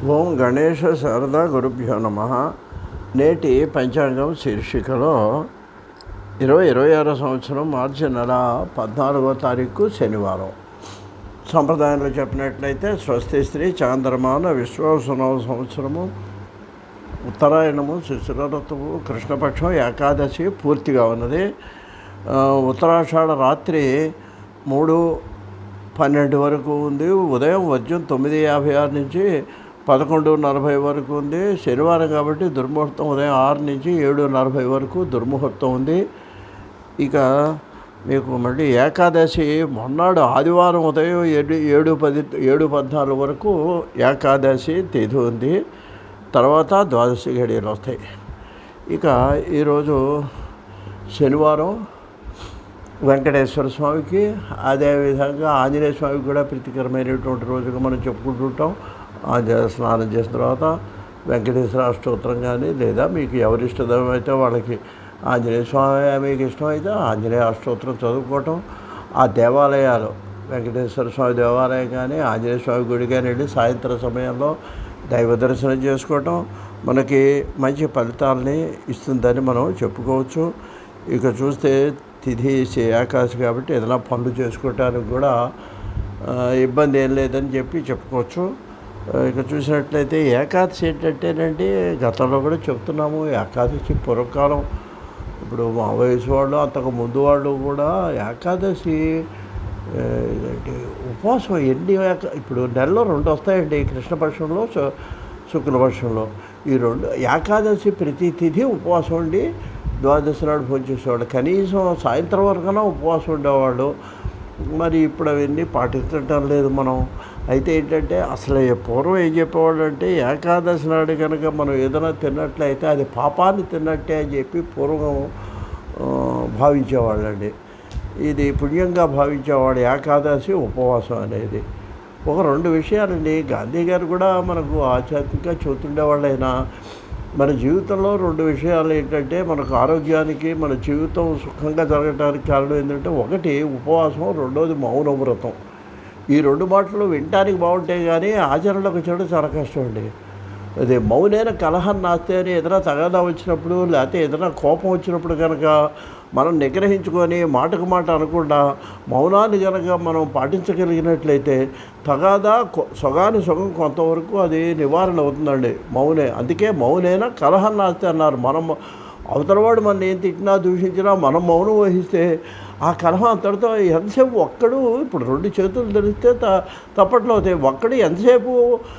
ఓం గణేష శారదా గురుభ్యో నమ. నేటి పంచాంగం శీర్షికలో 2026 సంవత్సరం మార్చి నెల 14వ తారీఖు శనివారం. సంప్రదాయంలో చెప్పినట్లయితే స్వస్తి శ్రీ చాంద్రమాన విశ్వాసనవ సంవత్సరము, ఉత్తరాయణము, శిశిర ఋతువు, కృష్ణపక్షం, ఏకాదశి పూర్తిగా ఉన్నది. ఉత్తరాషాఢ రాత్రి 3:12 వరకు ఉంది. ఉదయం వర్జం 9:56 నుంచి 11:40 వరకు ఉంది. శనివారం కాబట్టి దుర్ముహూర్తం ఉదయం 6 నుంచి 7:40 వరకు దుర్ముహూర్తం ఉంది. ఇక మీకు మళ్ళీ ఏకాదశి మొన్నాడు ఆదివారం ఉదయం 7:14 వరకు ఏకాదశి తిథి ఉంది. తర్వాత ద్వాదశి ఘడియలు వస్తాయి. ఇక ఈరోజు శనివారం వెంకటేశ్వర స్వామికి, అదేవిధంగా ఆంజనేయ స్వామికి కూడా ప్రీతికరమైనటువంటి రోజుగా మనం చెప్పుకుంటుంటాం. స్నానం చేసిన తర్వాత వెంకటేశ్వర అష్టోత్తరం కానీ, లేదా మీకు ఎవరి ఇష్టదైవం అయితే వాళ్ళకి ఆంజనేయ స్వామి మీకు ఇష్టమైతే ఆంజనేయ అష్టోత్తరం చదువుకోవటం. ఆ దేవాలయాలు, వెంకటేశ్వర స్వామి దేవాలయం కానీ, ఆంజనేయ స్వామి గుడి కానీ వెళ్ళి సాయంత్రం సమయంలో దైవ దర్శనం చేసుకోవటం మనకి మంచి ఫలితాలని ఇస్తుందని మనం చెప్పుకోవచ్చు. ఇక చూస్తే తిథి ఏకాదశి కాబట్టి ఏదైనా పనులు చేసుకోవటానికి కూడా ఇబ్బంది ఏం లేదని చెప్పుకోవచ్చు. ఇక చూసినట్లయితే ఏకాదశి ఏంటంటేనండి, గతంలో కూడా చెప్తున్నాము, ఏకాదశి పూర్వకాలం, ఇప్పుడు మా వయసు వాళ్ళు, అంతకు ముందు వాళ్ళు కూడా ఏకాదశి ఉపవాసం ఇప్పుడు నెలలో 2 వస్తాయండి, కృష్ణపక్షంలో, శుక్లపక్షంలో. ఈ 2 ఏకాదశి ప్రతి తిథి ఉపవాసం ఉండి ద్వాదశి నాడు భోజనం చేసేవాళ్ళు. కనీసం సాయంత్రం వరకైనా ఉపవాసం ఉండేవాళ్ళు. మరి ఇప్పుడు అవన్నీ పాటించటం లేదు మనం. అయితే ఏంటంటే అసలు పూర్వం ఏం చెప్పేవాళ్ళు అంటే, ఏకాదశి నాడు కనుక మనం ఏదైనా తిన్నట్లయితే అది పాపాన్ని తిన్నట్టే అని చెప్పి పూర్వం భావించేవాళ్ళండి. ఇది పుణ్యంగా భావించేవాడు ఏకాదశి ఉపవాసం అనేది. 2 విషయాలండి. గాంధీ గారు కూడా మనకు ఆధ్యాత్మికంగా చెబుతుండేవాళ్ళైనా మన జీవితంలో 2 విషయాలు ఏంటంటే, మనకు ఆరోగ్యానికి, మన జీవితం సుఖంగా జరగడానికి కారణం ఏంటంటే, ఒకటి ఉపవాసం, రెండోది మౌన వ్రతం. ఈ 2 మాటలు వినటానికి బాగుంటాయి కానీ ఆచరణలోకి వచ్చేటప్పుడు చాలా కష్టం అండి. అదే మౌనైన కలహం నాస్తే అని ఏదైనా తగాదా వచ్చినప్పుడు, లేకపోతే ఏదైనా కోపం వచ్చినప్పుడు కనుక మనం నిగ్రహించుకొని మాటకు మాట అనకుండా మౌనాన్ని కనుక మనం పాటించగలిగినట్లయితే తగాదా సొగం కొంతవరకు అది నివారణ అవుతుందండి. అందుకే మౌనైన కలహం నాస్తే అన్నారు. మనం అవతలవాడు మన ఏం తిట్టినా దూషించినా మనం మౌనం వహిస్తే ఆ కలహం అంతటితో ఎంతసేపు ఇప్పుడు 2 చేతులు ధరిస్తే తప్పట్లు అవుతాయి. ఒక్కడు ఎంతసేపు